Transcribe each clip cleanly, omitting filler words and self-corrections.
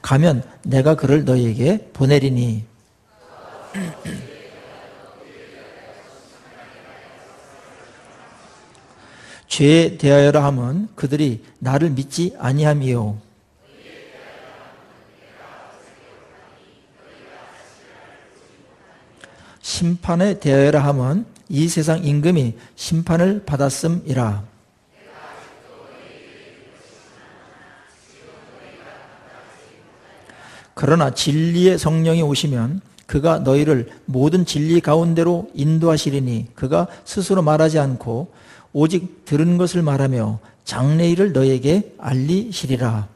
가면 내가 그를 너희에게 보내리니. 죄에 대하여라 함은 그들이 나를 믿지 아니함이요. 심판에 대하여라 함은 이 세상 임금이 심판을 받았음이라. 그러나 진리의 성령이 오시면 그가 너희를 모든 진리 가운데로 인도하시리니 그가 스스로 말하지 않고 오직 들은 것을 말하며 장래일을 너희에게 알리시리라.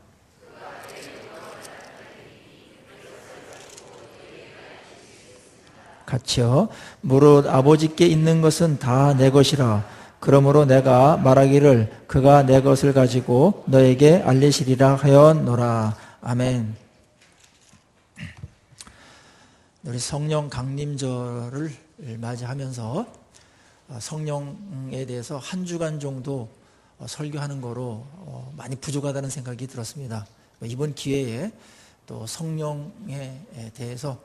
같이요. 무릇 아버지께 있는 것은 다 내 것이라. 그러므로 내가 말하기를 그가 내 것을 가지고 너에게 알리시리라 하였노라. 아멘. 우리 성령 강림절을 맞이하면서 성령에 대해서 한 주간 정도 설교하는 거로 많이 부족하다는 생각이 들었습니다. 이번 기회에 또 성령에 대해서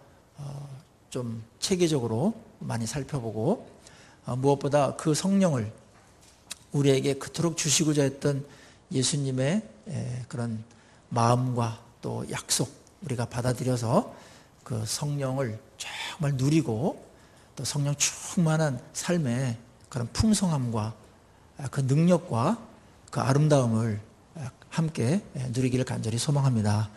좀 체계적으로 많이 살펴보고 무엇보다 그 성령을 우리에게 그토록 주시고자 했던 예수님의 그런 마음과 또 약속 우리가 받아들여서 그 성령을 정말 누리고 또 성령 충만한 삶의 그런 풍성함과 그 능력과 그 아름다움을 함께 누리기를 간절히 소망합니다.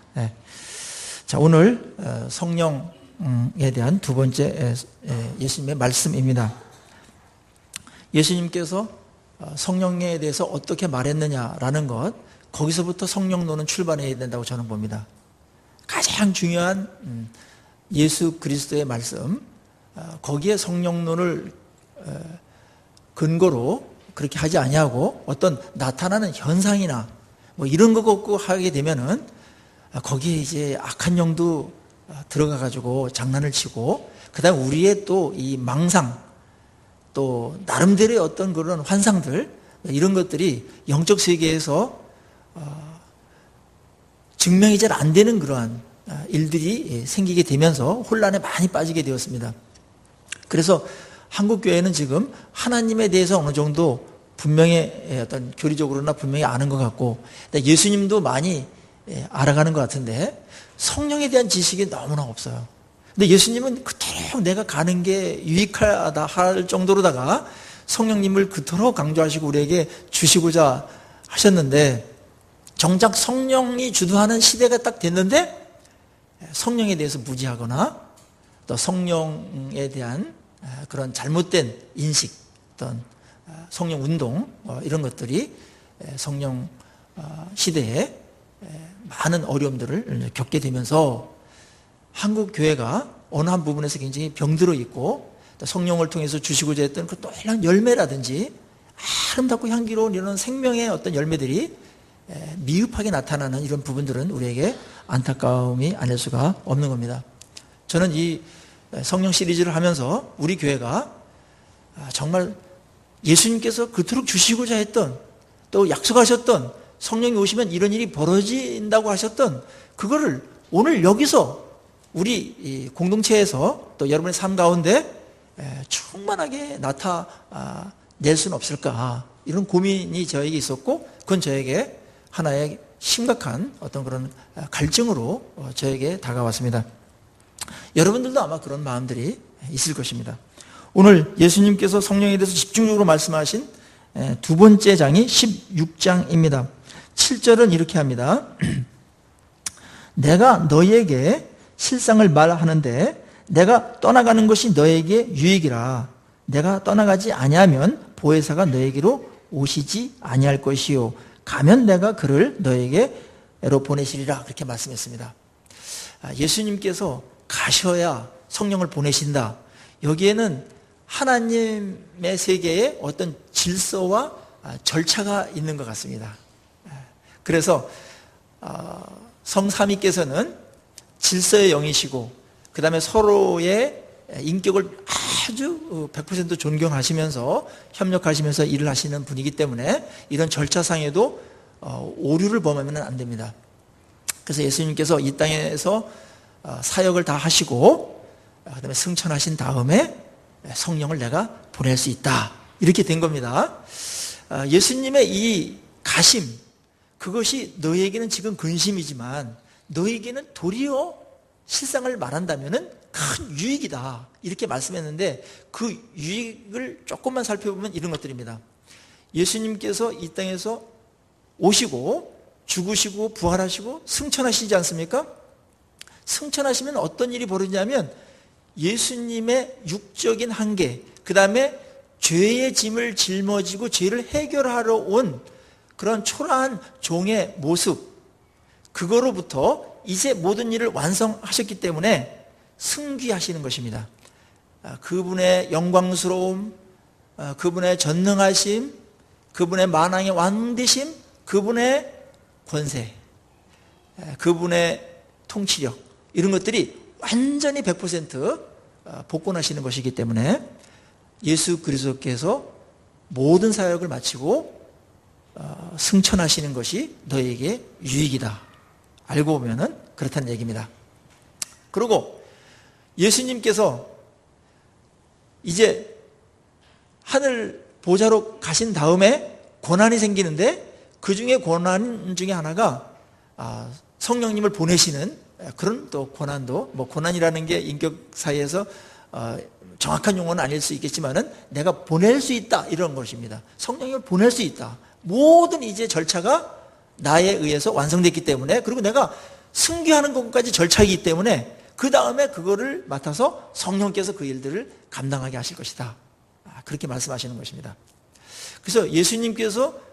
자, 오늘 성령에 대한 두 번째 예수님의 말씀입니다. 예수님께서 성령에 대해서 어떻게 말했느냐라는 것, 거기서부터 성령론은 출발해야 된다고 저는 봅니다. 가장 중요한 예수 그리스도의 말씀, 거기에 성령론을 근거로 그렇게 하지 아니하고 어떤 나타나는 현상이나 뭐 이런 거 갖고 하게 되면은 거기에 이제 악한 영도 들어가 가지고 장난을 치고, 그다음 우리의 또 이 망상, 또 나름대로의 어떤 그런 환상들, 이런 것들이 영적 세계에서 증명이 잘 안 되는 그러한 일들이 생기게 되면서 혼란에 많이 빠지게 되었습니다. 그래서 한국 교회는 지금 하나님에 대해서 어느 정도 분명히 어떤 교리적으로나 분명히 아는 것 같고, 예수님도 많이 알아가는 것 같은데 성령에 대한 지식이 너무나 없어요. 근데 예수님은 그토록 내가 가는 게 유익하다 할 정도로다가 성령님을 그토록 강조하시고 우리에게 주시고자 하셨는데, 정작 성령이 주도하는 시대가 딱 됐는데 성령에 대해서 무지하거나 또 성령에 대한 그런 잘못된 인식, 어떤 성령 운동, 이런 것들이 성령 시대에 많은 어려움들을 겪게 되면서 한국 교회가 어느 한 부분에서 굉장히 병들어 있고, 또 성령을 통해서 주시고자 했던 그 놀라운 열매라든지 아름답고 향기로운 이런 생명의 어떤 열매들이 미흡하게 나타나는 이런 부분들은 우리에게 안타까움이 아닐 수가 없는 겁니다. 저는 이 성령 시리즈를 하면서 우리 교회가 정말 예수님께서 그토록 주시고자 했던, 또 약속하셨던, 성령이 오시면 이런 일이 벌어진다고 하셨던 그거를 오늘 여기서 우리 공동체에서 또 여러분의 삶 가운데 충만하게 나타낼 수는 없을까, 이런 고민이 저에게 있었고, 그건 저에게 하나의 심각한 어떤 그런 갈증으로 저에게 다가왔습니다. 여러분들도 아마 그런 마음들이 있을 것입니다. 오늘 예수님께서 성령에 대해서 집중적으로 말씀하신 두 번째 장이 16장입니다. 7절은 이렇게 합니다. 내가 너희에게 실상을 말하는데 내가 떠나가는 것이 너에게 유익이라. 내가 떠나가지 아니하면 보혜사가 너에게로 오시지 아니할 것이요 가면 내가 그를 너에게로 보내시리라. 그렇게 말씀했습니다. 예수님께서 가셔야 성령을 보내신다. 여기에는 하나님의 세계에 어떤 질서와 절차가 있는 것 같습니다. 그래서 성삼위께서는 질서의 영이시고, 그 다음에 서로의 인격을 아주 100% 존경하시면서 협력하시면서 일을 하시는 분이기 때문에 이런 절차상에도 오류를 범하면 안 됩니다. 그래서 예수님께서 이 땅에서 사역을 다 하시고 그다음에 승천하신 다음에 성령을 내가 보낼 수 있다, 이렇게 된 겁니다. 예수님의 이 가심, 그것이 너희에게는 지금 근심이지만 너희에게는 도리어 실상을 말한다면 큰 유익이다, 이렇게 말씀했는데, 그 유익을 조금만 살펴보면 이런 것들입니다. 예수님께서 이 땅에서 오시고 죽으시고 부활하시고 승천하시지 않습니까? 승천하시면 어떤 일이 벌어지냐면 예수님의 육적인 한계, 그 다음에 죄의 짐을 짊어지고 죄를 해결하러 온 그런 초라한 종의 모습, 그거로부터 이제 모든 일을 완성하셨기 때문에 승귀하시는 것입니다. 그분의 영광스러움, 그분의 전능하심, 그분의 만왕의 왕되심, 그분의 권세, 그분의 통치력, 이런 것들이 완전히 100% 복권하시는 것이기 때문에 예수 그리스도께서 모든 사역을 마치고 승천하시는 것이 너에게 유익이다, 알고 보면은 그렇다는 얘기입니다. 그리고 예수님께서 이제 하늘 보좌로 가신 다음에 고난이 생기는데, 그 중에 고난 중에 하나가 성령님을 보내시는 그런 또 고난도, 뭐 고난이라는 게 인격 사이에서 정확한 용어는 아닐 수 있겠지만은 내가 보낼 수 있다, 이런 것입니다. 성령님을 보낼 수 있다. 모든 이제 절차가 나에 의해서 완성됐기 때문에, 그리고 내가 승귀하는 것까지 절차이기 때문에 그 다음에 그거를 맡아서 성령께서 그 일들을 감당하게 하실 것이다, 그렇게 말씀하시는 것입니다. 그래서 예수님께서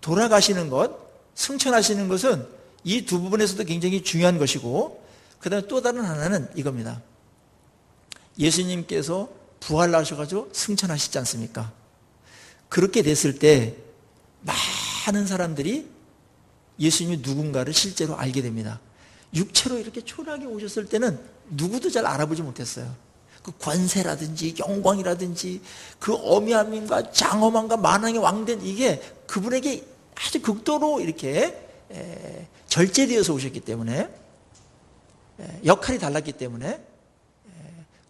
돌아가시는 것, 승천하시는 것은 이 두 부분에서도 굉장히 중요한 것이고, 그 다음에 또 다른 하나는 이겁니다. 예수님께서 부활하셔가지고 승천하시지 않습니까? 그렇게 됐을 때 많은 사람들이 예수님이 누군가를 실제로 알게 됩니다. 육체로 이렇게 초라하게 오셨을 때는 누구도 잘 알아보지 못했어요. 그 권세라든지 영광이라든지 그 어미함과 장엄함과 만왕의 왕된 이게 그분에게 아주 극도로 이렇게 절제되어서 오셨기 때문에, 역할이 달랐기 때문에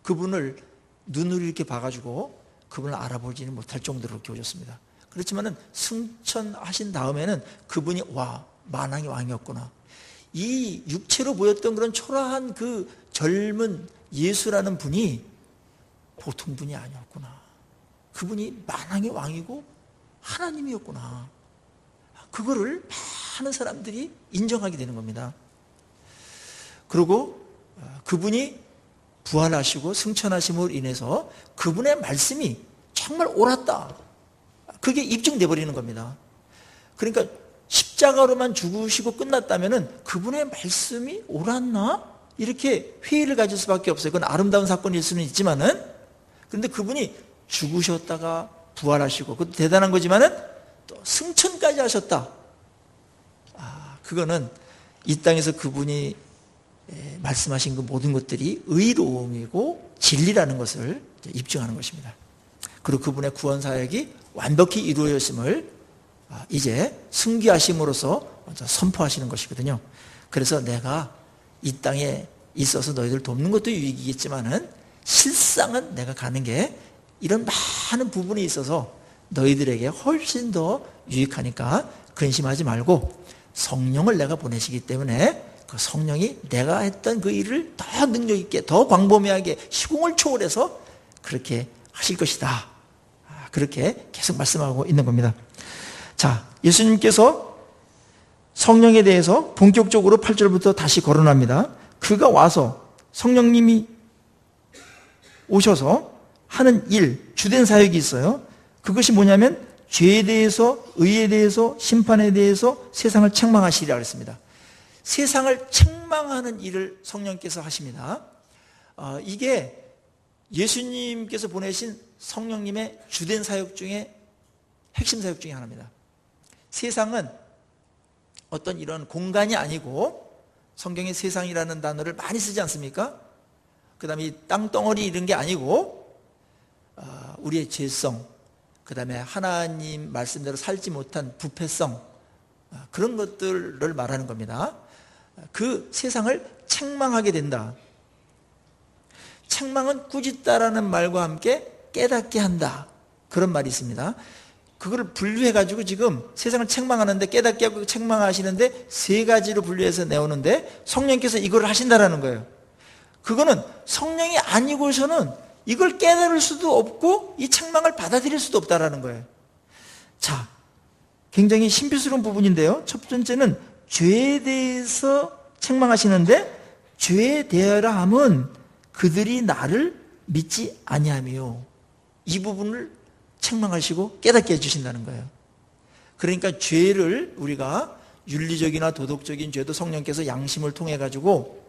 그분을 눈으로 이렇게 봐가지고 그분을 알아보지는 못할 정도로 이렇게 오셨습니다. 그렇지만은 승천하신 다음에는 그분이 만왕의 왕이었구나, 이 육체로 보였던 그런 초라한 그 젊은 예수라는 분이 보통 분이 아니었구나, 그분이 만왕의 왕이고 하나님이었구나, 그거를 많은 사람들이 인정하게 되는 겁니다. 그리고 그분이 부활하시고 승천하심으로 인해서 그분의 말씀이 정말 옳았다, 그게 입증돼 버리는 겁니다. 그러니까 십자가로만 죽으시고 끝났다면 그분의 말씀이 옳았나? 이렇게 회의를 가질 수밖에 없어요. 그건 아름다운 사건일 수는 있지만은, 그런데 그분이 죽으셨다가 부활하시고, 그것도 대단한 거지만은 또 승천까지 하셨다. 그거는 이 땅에서 그분이 말씀하신 그 모든 것들이 의로움이고 진리라는 것을 입증하는 것입니다. 그리고 그분의 구원 사역이 완벽히 이루어졌음을 이제 승귀하심으로써 선포하시는 것이거든요. 그래서 내가 이 땅에 있어서 너희들 돕는 것도 유익이겠지만은 실상은 내가 가는 게 이런 많은 부분에 있어서 너희들에게 훨씬 더 유익하니까 근심하지 말고, 성령을 내가 보내시기 때문에 그 성령이 내가 했던 그 일을 더 능력 있게, 더 광범위하게, 시공을 초월해서 그렇게 하실 것이다, 그렇게 계속 말씀하고 있는 겁니다. 자, 예수님께서 성령에 대해서 본격적으로 8절부터 다시 거론합니다. 그가 와서, 성령님이 오셔서 하는 일, 주된 사역이 있어요. 그것이 뭐냐면 죄에 대해서, 의에 대해서, 심판에 대해서 세상을 책망하시리라 그랬습니다. 세상을 책망하는 일을 성령께서 하십니다. 이게 예수님께서 보내신 성령님의 주된 사역 중에 핵심 사역 중에 하나입니다. 세상은 어떤 이런 공간이 아니고, 성경에 세상이라는 단어를 많이 쓰지 않습니까? 그 다음에 이 땅덩어리 이런 게 아니고 우리의 죄성, 그 다음에 하나님 말씀대로 살지 못한 부패성, 그런 것들을 말하는 겁니다. 그 세상을 책망하게 된다. 책망은 꾸짖다라는 말과 함께 깨닫게 한다. 그런 말이 있습니다. 그거를 분류해가지고 지금 세상을 책망하는데, 깨닫게 하고 책망하시는데 세 가지로 분류해서 내오는데, 성령께서 이걸 하신다라는 거예요. 그거는 성령이 아니고서는 이걸 깨달을 수도 없고 이 책망을 받아들일 수도 없다라는 거예요. 자, 굉장히 신비스러운 부분인데요. 첫 번째는 죄에 대해서 책망하시는데, 죄에 대하라 함은 그들이 나를 믿지 아니하며, 이 부분을 책망하시고 깨닫게 해주신다는 거예요. 그러니까 죄를 우리가 윤리적이나 도덕적인 죄도 성령께서 양심을 통해 가지고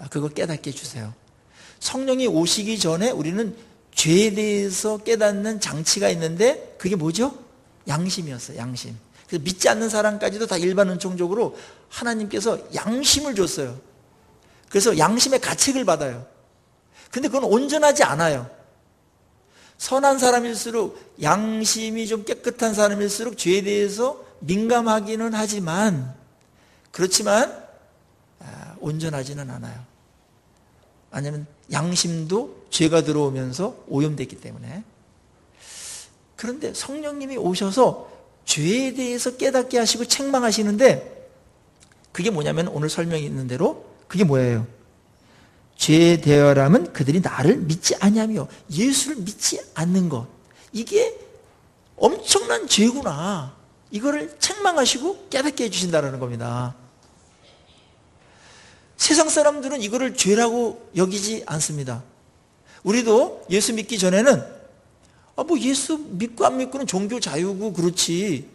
그거 깨닫게 해주세요. 성령이 오시기 전에 우리는 죄에 대해서 깨닫는 장치가 있는데, 그게 뭐죠? 양심이었어요. 양심. 그래서 믿지 않는 사람까지도 다 일반 은총적으로 하나님께서 양심을 줬어요. 그래서 양심의 가책을 받아요. 근데 그건 온전하지 않아요. 선한 사람일수록, 양심이 좀 깨끗한 사람일수록 죄에 대해서 민감하기는 하지만, 그렇지만 온전하지는 않아요. 왜냐하면 양심도 죄가 들어오면서 오염됐기 때문에. 그런데 성령님이 오셔서 죄에 대해서 깨닫게 하시고 책망하시는데, 그게 뭐냐면 오늘 설명이 있는 대로 그게 뭐예요? 죄에 대하라면 그들이 나를 믿지 아니하며, 예수를 믿지 않는 것, 이게 엄청난 죄구나. 이거를 책망하시고 깨닫게 해주신다는 겁니다. 세상 사람들은 이거를 죄라고 여기지 않습니다. 우리도 예수 믿기 전에는 뭐 예수 믿고 안 믿고는 종교 자유고 그렇지,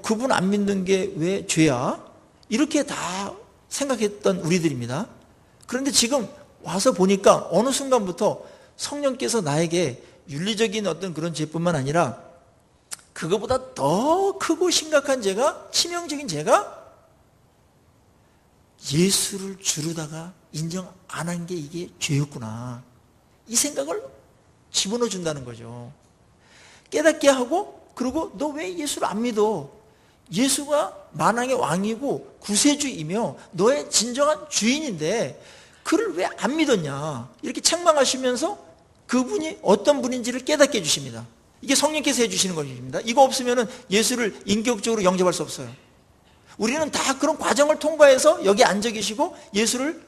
그분 안 믿는 게 왜 죄야? 이렇게 다 생각했던 우리들입니다. 그런데 지금 와서 보니까 어느 순간부터 성령께서 나에게 윤리적인 어떤 그런 죄뿐만 아니라 그거보다 더 크고 심각한 죄가, 치명적인 죄가 예수를 주르다가 인정 안 한 게 이게 죄였구나, 이 생각을 집어넣어 준다는 거죠. 깨닫게 하고, 그리고 너 왜 예수를 안 믿어? 예수가 만왕의 왕이고 구세주이며 너의 진정한 주인인데 그를 왜 안 믿었냐, 이렇게 책망하시면서 그분이 어떤 분인지를 깨닫게 해주십니다. 이게 성령께서 해주시는 것입니다. 이거 없으면 예수를 인격적으로 영접할 수 없어요. 우리는 다 그런 과정을 통과해서 여기 앉아 계시고 예수를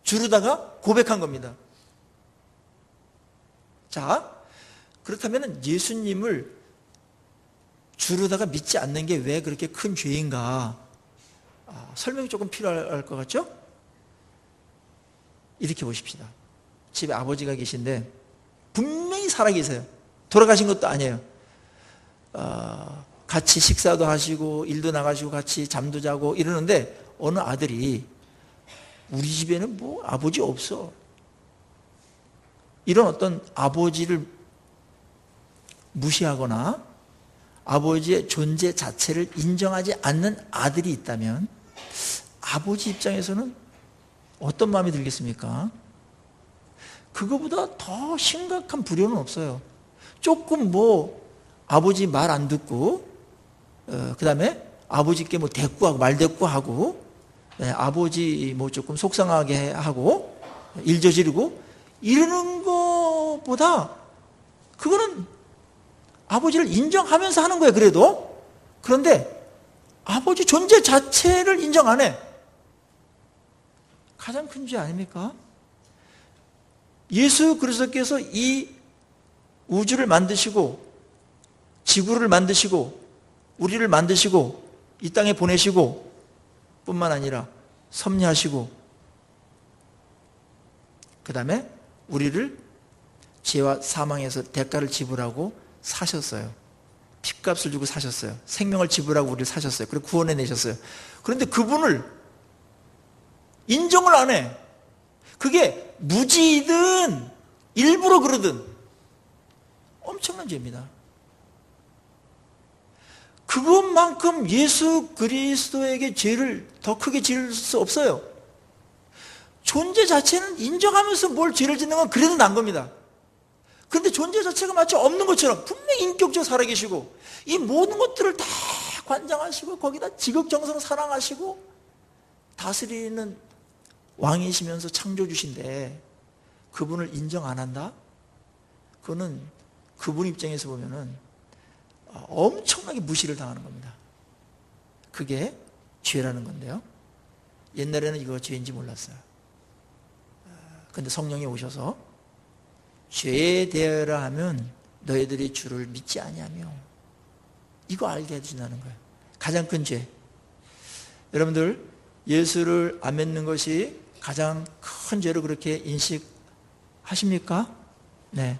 주르다가 고백한 겁니다. 자, 그렇다면 예수님을 주르다가 믿지 않는 게 왜 그렇게 큰 죄인가? 설명이 조금 필요할 것 같죠? 이렇게 보십시다. 집에 아버지가 계신데 분명히 살아계세요. 돌아가신 것도 아니에요. 같이 식사도 하시고 일도 나가시고 같이 잠도 자고 이러는데, 어느 아들이 우리 집에는 뭐 아버지 없어, 이런 어떤 아버지를 무시하거나 아버지의 존재 자체를 인정하지 않는 아들이 있다면 아버지 입장에서는 어떤 마음이 들겠습니까? 그거보다 더 심각한 불효는 없어요. 조금 뭐 아버지 말 안 듣고, 그 다음에 아버지께 뭐 대꾸하고 말대꾸하고, 아버지 뭐 조금 속상하게 하고 일 저지르고 이러는 것보다, 그거는 아버지를 인정하면서 하는 거예요. 그래도. 그런데 아버지 존재 자체를 인정 안 해. 가장 큰 죄 아닙니까? 예수 그리스도께서 이 우주를 만드시고 지구를 만드시고 우리를 만드시고 이 땅에 보내시고 뿐만 아니라 섭리하시고, 그 다음에 우리를 죄와 사망에서 대가를 지불하고 사셨어요. 핏값을 주고 사셨어요. 생명을 지불하고 우리를 사셨어요. 그리고 구원해 내셨어요. 그런데 그분을 인정을 안 해. 그게 무지이든 일부러 그러든 엄청난 죄입니다. 그것만큼 예수 그리스도에게 죄를 더 크게 지을 수 없어요. 존재 자체는 인정하면서 뭘 죄를 짓는 건 그래도 난 겁니다. 그런데 존재 자체가 마치 없는 것처럼 분명히 인격적으로 살아계시고 이 모든 것들을 다 관장하시고 거기다 지극정성으로 사랑하시고 다스리는 왕이시면서 창조주신데 그분을 인정 안 한다? 그거는 그분 입장에서 보면은 엄청나게 무시를 당하는 겁니다. 그게 죄라는 건데요. 옛날에는 이거 죄인지 몰랐어요. 근데 성령이 오셔서 죄에 대하여라 하면 너희들이 주를 믿지 아니하며, 이거 알게 해주신다는 거예요. 가장 큰 죄. 여러분들 예수를 안 믿는 것이 가장 큰 죄로 그렇게 인식하십니까? 네.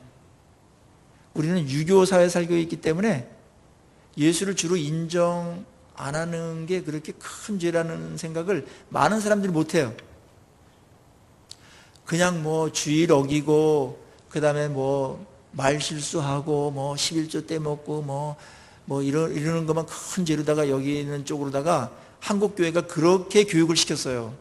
우리는 유교 사회에 살고 있기 때문에 예수를 주로 인정 안 하는 게 그렇게 큰 죄라는 생각을 많은 사람들이 못해요. 그냥 뭐 주일 어기고, 그 다음에 뭐 말 실수하고, 뭐 11조 떼먹고, 뭐 이러는 것만 큰 죄로다가 여기는 쪽으로다가 한국 교회가 그렇게 교육을 시켰어요.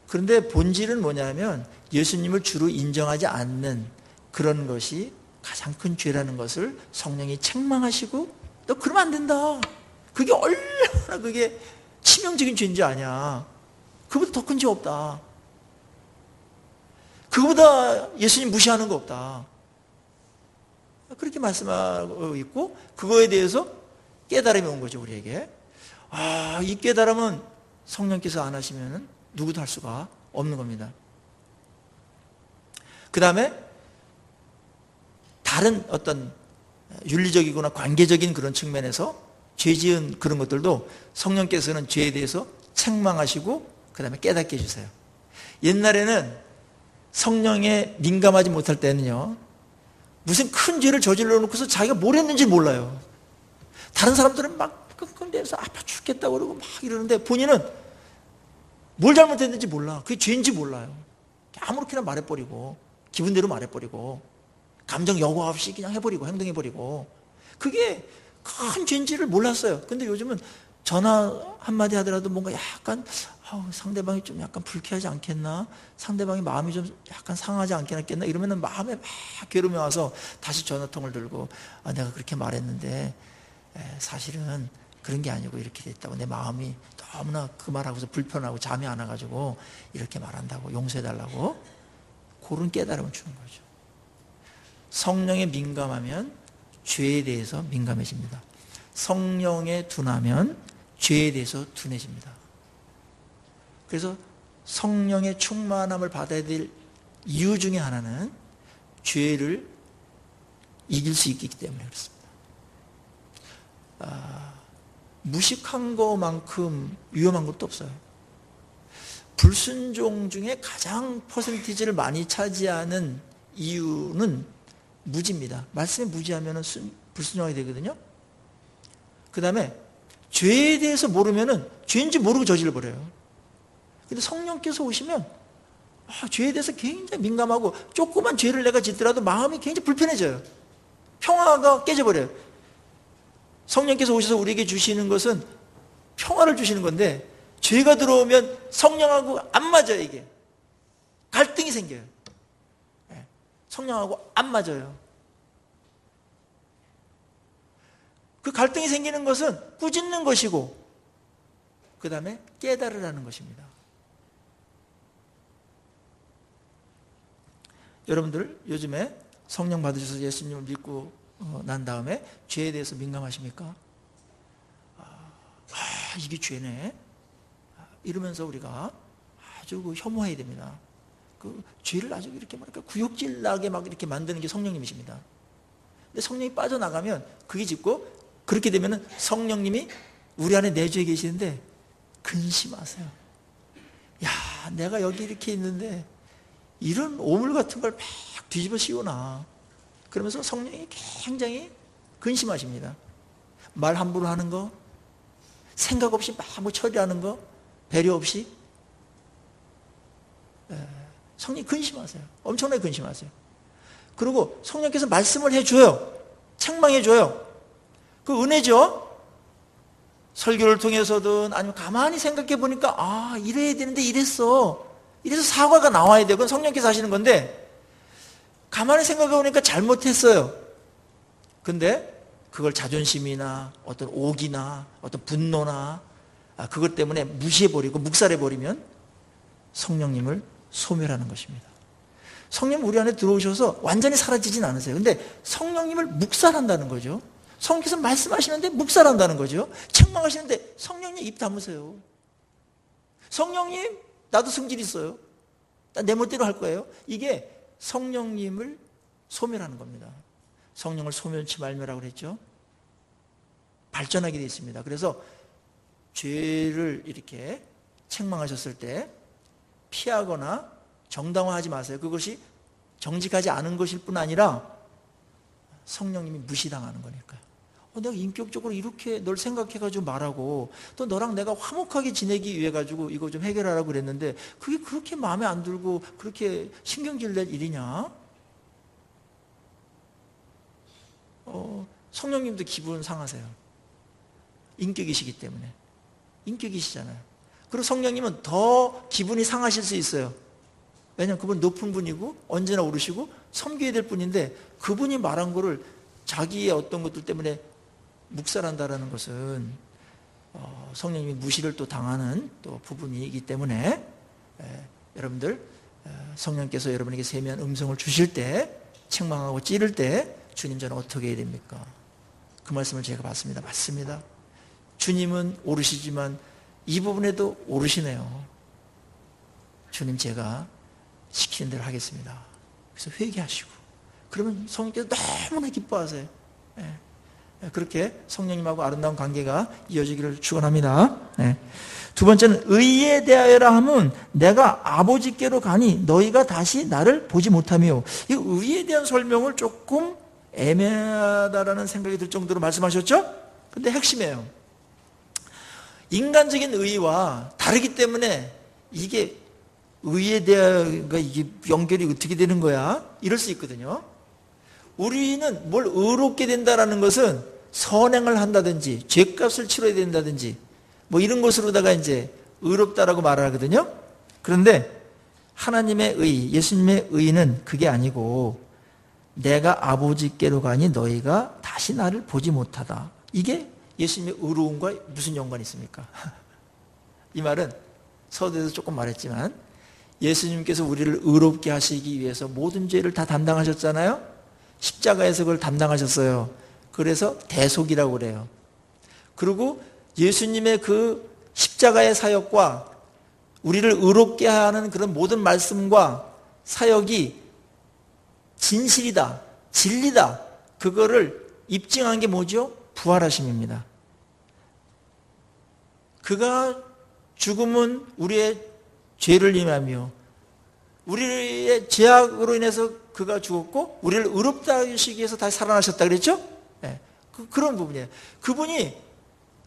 그런데 본질은 뭐냐면 예수님을 주로 인정하지 않는 그런 것이 가장 큰 죄라는 것을 성령이 책망하시고, 너 그러면 안 된다. 그게 얼마나 그게 치명적인 죄인지 아냐. 그보다 더 큰 죄 없다. 그거보다 예수님 무시하는 거 없다. 그렇게 말씀하고 있고, 그거에 대해서 깨달음이 온 거죠, 우리에게. 이 깨달음은 성령께서 안 하시면 누구도 할 수가 없는 겁니다. 그 다음에 다른 어떤 윤리적이거나 관계적인 그런 측면에서 죄 지은 그런 것들도 성령께서는 죄에 대해서 책망하시고 그 다음에 깨닫게 해주세요. 옛날에는 성령에 민감하지 못할 때는요, 무슨 큰 죄를 저질러 놓고서 자기가 뭘 했는지 몰라요. 다른 사람들은 막 끙끙대서 아파 죽겠다고 그러고 막 이러는데 본인은 뭘 잘못했는지 몰라. 그게 죄인지 몰라요. 아무렇게나 말해버리고, 기분대로 말해버리고, 감정 여과 없이 그냥 해버리고, 행동해버리고, 그게 큰 죄인지를 몰랐어요. 근데 요즘은 전화 한마디 하더라도 뭔가 약간 상대방이 좀 약간 불쾌하지 않겠나? 상대방이 마음이 좀 약간 상하지 않겠나? 이러면은 마음에 막 괴로움이 와서 다시 전화통을 들고, 내가 그렇게 말했는데 사실은 그런 게 아니고 이렇게 됐다고, 내 마음이 너무나 그 말하고서 불편하고 잠이 안 와가지고 이렇게 말한다고 용서해달라고, 그런 깨달음을 주는 거죠. 성령에 민감하면 죄에 대해서 민감해집니다. 성령에 둔하면 죄에 대해서 둔해집니다. 그래서 성령의 충만함을 받아야 될 이유 중에 하나는 죄를 이길 수 있기 때문에 그렇습니다. 무식한 것만큼 위험한 것도 없어요. 불순종 중에 가장 퍼센티지를 많이 차지하는 이유는 무지입니다. 말씀에 무지하면 불순종하게 되거든요. 그 다음에 죄에 대해서 모르면 죄인지 모르고 저질러버려요. 근데 성령께서 오시면 죄에 대해서 굉장히 민감하고, 조그만 죄를 내가 짓더라도 마음이 굉장히 불편해져요. 평화가 깨져버려요. 성령께서 오셔서 우리에게 주시는 것은 평화를 주시는 건데, 죄가 들어오면 성령하고 안 맞아요. 이게 갈등이 생겨요. 성령하고 안 맞아요. 그 갈등이 생기는 것은 꾸짖는 것이고, 그 다음에 깨달으라는 것입니다. 여러분들 요즘에 성령 받으셔서 예수님을 믿고 난 다음에 죄에 대해서 민감하십니까? 이게 죄네. 이러면서 우리가 아주 혐오해야 됩니다. 그 죄를 아주 이렇게 말할까 구역질 나게 막 이렇게 만드는 게 성령님이십니다. 근데 성령이 빠져나가면 그게 짓고, 그렇게 되면은 성령님이 우리 안에 내주에 계시는데 근심하세요. 야, 내가 여기 이렇게 있는데 이런 오물 같은 걸 막 뒤집어 씌우나. 그러면서 성령이 굉장히 근심하십니다. 말 함부로 하는 거, 생각 없이 막 뭐 처리하는 거, 배려 없이. 성령이 근심하세요. 엄청나게 근심하세요. 그리고 성령께서 말씀을 해줘요. 책망해줘요. 그 은혜죠. 설교를 통해서든 아니면 가만히 생각해 보니까 이래야 되는데 이랬어. 이래서 사과가 나와야 돼요. 그건 성령께서 하시는 건데, 가만히 생각해 보니까 잘못했어요. 근데 그걸 자존심이나 어떤 옥이나 어떤 분노나 그것 때문에 무시해버리고 묵살해버리면 성령님을 소멸하는 것입니다. 성령 우리 안에 들어오셔서 완전히 사라지진 않으세요. 근데 성령님을 묵살한다는 거죠. 성령께서 말씀하시는데 묵살한다는 거죠. 책망하시는데 성령님 입 다무세요. 성령님, 나도 성질 있어요. 나 내 멋대로 할 거예요. 이게 성령님을 소멸하는 겁니다. 성령을 소멸치 말며라고 그랬죠. 발전하게 되어 있습니다. 그래서 죄를 이렇게 책망하셨을 때 피하거나 정당화하지 마세요. 그것이 정직하지 않은 것일 뿐 아니라 성령님이 무시당하는 거니까요. 내가 인격적으로 이렇게 널 생각해가지고 말하고 또 너랑 내가 화목하게 지내기 위해 가지고 이거 좀 해결하라고 그랬는데 그게 그렇게 마음에 안 들고 그렇게 신경질 낼 일이냐? 성령님도 기분 상하세요. 인격이시기 때문에. 인격이시잖아요. 그리고 성령님은 더 기분이 상하실 수 있어요. 왜냐하면 그분 높은 분이고 언제나 오르시고 섬겨야 될 분인데 그분이 말한 거를 자기의 어떤 것들 때문에 묵살한다라는 것은 성령님이 무시를 또 당하는 또 부분이기 때문에 여러분들 성령께서 여러분에게 세미한 음성을 주실 때 책망하고 찌를 때 주님 저는 어떻게 해야 됩니까? 그 말씀을 제가 받습니다. 맞습니다. 주님은 오르시지만 이 부분에도 오르시네요. 주님 제가 시키는 대로 하겠습니다. 그래서 회개하시고 그러면 성령께서 너무나 기뻐하세요. 그렇게 성령님하고 아름다운 관계가 이어지기를 축원합니다. 두 번째는 의에 대하여라 함은 내가 아버지께로 가니 너희가 다시 나를 보지 못하며 이 의에 대한 설명을 조금 애매하다라는 생각이 들 정도로 말씀하셨죠? 근데 핵심이에요. 인간적인 의와 다르기 때문에 이게 의에 대한 이게 연결이 어떻게 되는 거야? 이럴 수 있거든요. 우리는 뭘 의롭게 된다라는 것은 선행을 한다든지 죄값을 치러야 된다든지 뭐 이런 것으로다가 이제 의롭다라고 말하거든요. 그런데 하나님의 의, 예수님의 의는 그게 아니고 내가 아버지께로 가니 너희가 다시 나를 보지 못하다. 이게 예수님의 의로움과 무슨 연관이 있습니까? 이 말은 서두에서 조금 말했지만 예수님께서 우리를 의롭게 하시기 위해서 모든 죄를 다 담당하셨잖아요. 십자가에서 그걸 담당하셨어요. 그래서 대속이라고 그래요. 그리고 예수님의 그 십자가의 사역과 우리를 의롭게 하는 그런 모든 말씀과 사역이 진실이다, 진리다. 그거를 입증한 게 뭐죠? 부활하심입니다. 그가 죽음은 우리의 죄를 인하며 우리의 죄악으로 인해서 그가 죽었고 우리를 의롭다 하시기 위해서 다시 살아나셨다 그랬죠? 네. 그런 부분이에요. 그분이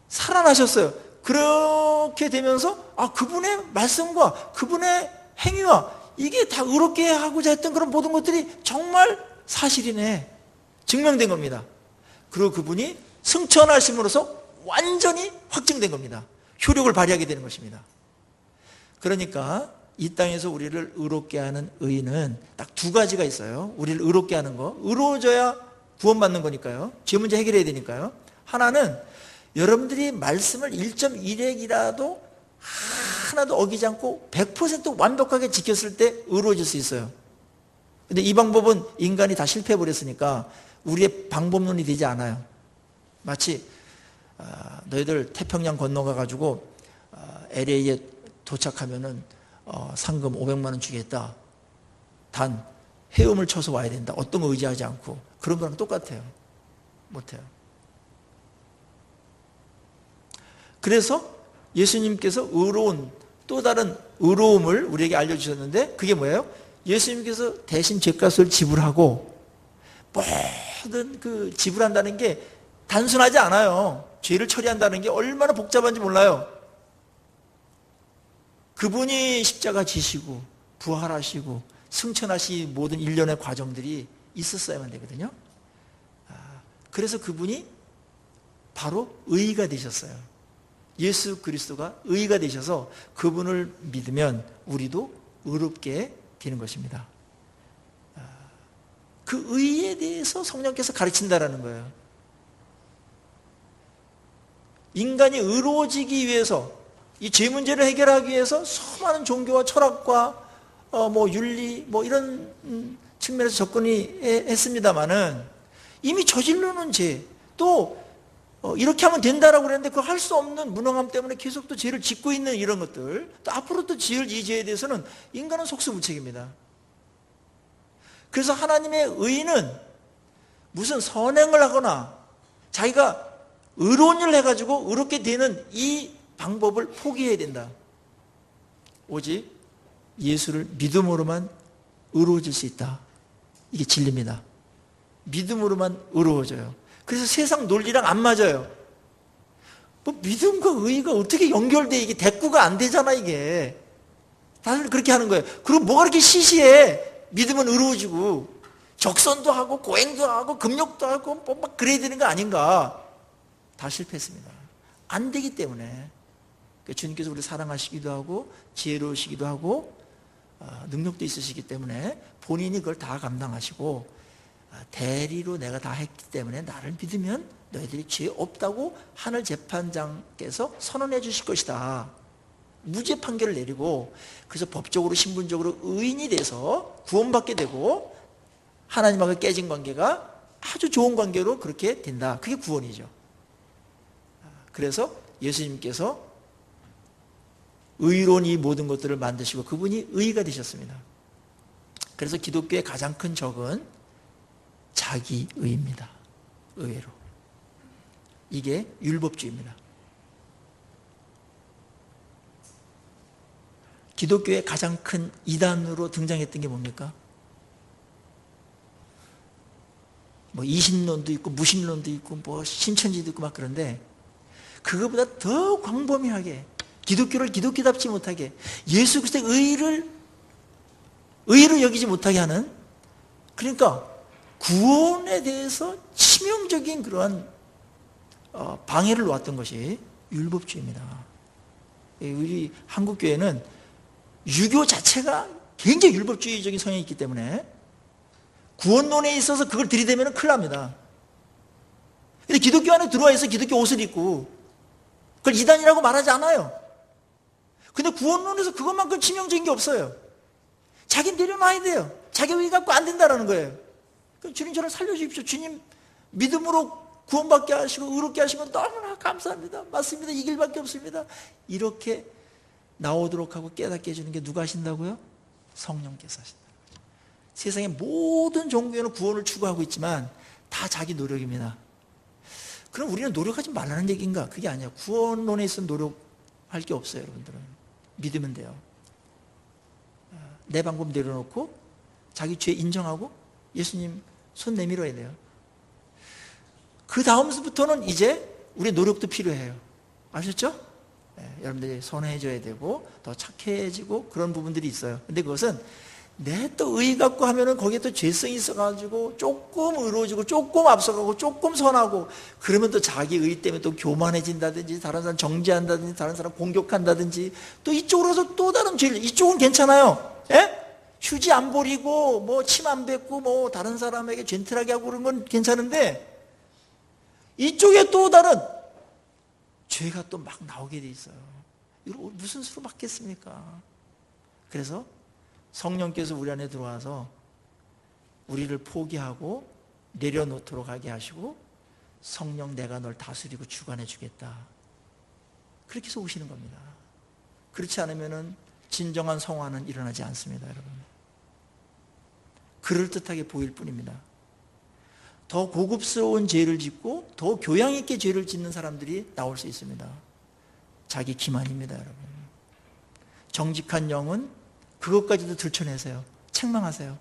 살아나셨어요. 그렇게 되면서 그분의 말씀과 그분의 행위와 이게 다 의롭게 하고자 했던 그런 모든 것들이 정말 사실이네. 증명된 겁니다. 그리고 그분이 승천하심으로써 완전히 확증된 겁니다. 효력을 발휘하게 되는 것입니다. 그러니까 이 땅에서 우리를 의롭게 하는 의는 딱 두 가지가 있어요. 우리를 의롭게 하는 거. 의로워져야 구원받는 거니까요. 죄 문제 해결해야 되니까요. 하나는 여러분들이 말씀을 1.1핵이라도 하나도 어기지 않고 100% 완벽하게 지켰을 때 의로워질 수 있어요. 근데 이 방법은 인간이 다 실패해버렸으니까 우리의 방법론이 되지 않아요. 마치 너희들 태평양 건너가가지고 LA에 도착하면은 상금 500만 원 주겠다. 단 헤엄을 쳐서 와야 된다. 어떤 거 의지하지 않고. 그런 거랑 똑같아요. 못해요. 그래서 예수님께서 의로운 또 다른 의로움을 우리에게 알려주셨는데 그게 뭐예요? 예수님께서 대신 죄값을 지불하고 모든 그 지불한다는 게 단순하지 않아요. 죄를 처리한다는 게 얼마나 복잡한지 몰라요. 그분이 십자가 지시고 부활하시고 승천하시 모든 일련의 과정들이 있었어야만 되거든요. 그래서 그분이 바로 의가 되셨어요. 예수 그리스도가 의가 되셔서 그분을 믿으면 우리도 의롭게 되는 것입니다. 그 의에 대해서 성령께서 가르친다라는 거예요. 인간이 의로워지기 위해서 이 죄 문제를 해결하기 위해서 수많은 종교와 철학과 윤리 이런 측면에서 접근이 했습니다마는 이미 저질러놓은 죄, 또 이렇게 하면 된다라고 그랬는데 그걸 할 수 없는 무능함 때문에 계속 또 죄를 짓고 있는 이런 것들, 또 앞으로 또 지을 이 죄에 대해서는 인간은 속수무책입니다. 그래서 하나님의 의는 무슨 선행을 하거나 자기가 의로운 일을 해가지고 의롭게 되는 이 방법을 포기해야 된다. 오직 예수를 믿음으로만 의로워질 수 있다. 이게 진리입니다. 믿음으로만 의로워져요. 그래서 세상 논리랑 안 맞아요. 믿음과 의가 어떻게 연결돼? 이게 대꾸가 안 되잖아, 이게. 다들 그렇게 하는 거예요. 그리고 뭐가 그렇게 시시해? 믿으면 의로워지고, 적선도 하고, 고행도 하고, 금욕도 하고, 막 그래야 되는 거 아닌가? 다 실패했습니다. 안 되기 때문에. 주님께서 우리를 사랑하시기도 하고, 지혜로우시기도 하고, 능력도 있으시기 때문에 본인이 그걸 다 감당하시고, 대리로 내가 다 했기 때문에 나를 믿으면 너희들이 죄 없다고 하늘 재판장께서 선언해 주실 것이다. 무죄 판결을 내리고, 그래서 법적으로 신분적으로 의인이 돼서 구원받게 되고 하나님하고 깨진 관계가 아주 좋은 관계로 그렇게 된다. 그게 구원이죠. 그래서 예수님께서 의로운 이 모든 것들을 만드시고 그분이 의가 되셨습니다. 그래서 기독교의 가장 큰 적은 자기의입니다. 의외로. 이게 율법주의입니다. 기독교의 가장 큰 이단으로 등장했던 게 뭡니까? 이신론도 있고 무신론도 있고 신천지도 있고 막 그런데 그거보다 더 광범위하게 기독교를 기독교답지 못하게 예수 그리스도의 의로 여기지 못하게 하는, 그러니까 구원에 대해서 치명적인 그러한 방해를 놓았던 것이 율법주의입니다. 우리 한국교회는 유교 자체가 굉장히 율법주의적인 성향이 있기 때문에 구원론에 있어서 그걸 들이대면 큰일 납니다. 근데 기독교 안에 들어와 있어 기독교 옷을 입고 그걸 이단이라고 말하지 않아요. 근데 구원론에서 그것만큼 치명적인 게 없어요. 자기 내려놔야 돼요. 자기 의 갖고 안 된다라는 거예요. 주님 저를 살려주십시오. 주님 믿음으로 구원받게 하시고 의롭게 하시면 너무나 감사합니다. 맞습니다. 이 길밖에 없습니다. 이렇게 나오도록 하고 깨닫게 해주는 게 누가 하신다고요? 성령께서 하신다. 세상의 모든 종교에는 구원을 추구하고 있지만 다 자기 노력입니다. 그럼 우리는 노력하지 말라는 얘기인가? 그게 아니야. 구원론에 있으면 노력할 게 없어요. 여러분들은 믿으면 돼요. 내 방법 내려놓고 자기 죄 인정하고 예수님 손 내밀어야 돼요. 그 다음부터는 이제 우리 노력도 필요해요. 아셨죠? 여러분들이 선해져야 되고 더 착해지고 그런 부분들이 있어요. 근데 그것은 내 또 의 갖고 하면은 거기에 또 죄성이 있어가지고 조금 의로워지고 조금 앞서가고 조금 선하고 그러면 또 자기 의 때문에 또 교만해진다든지 다른 사람 정죄한다든지 다른 사람 공격한다든지 또 이쪽으로 가서 또 다른 죄를, 이쪽은 괜찮아요. 예? 휴지 안 버리고 침 안 뱉고 다른 사람에게 젠틀하게 하고 그런 건 괜찮은데 이쪽에 또 다른 죄가 또 막 나오게 돼 있어요. 이걸 무슨 수로 막겠습니까? 그래서 성령께서 우리 안에 들어와서 우리를 포기하고 내려놓도록 하게 하시고 성령 내가 널 다스리고 주관해 주겠다. 그렇게 해서 오시는 겁니다. 그렇지 않으면 진정한 성화는 일어나지 않습니다. 여러분. 그럴듯하게 보일 뿐입니다. 더 고급스러운 죄를 짓고 더 교양 있게 죄를 짓는 사람들이 나올 수 있습니다. 자기 기만입니다. 여러분. 정직한 영은 그것까지도 들춰내세요. 책망하세요.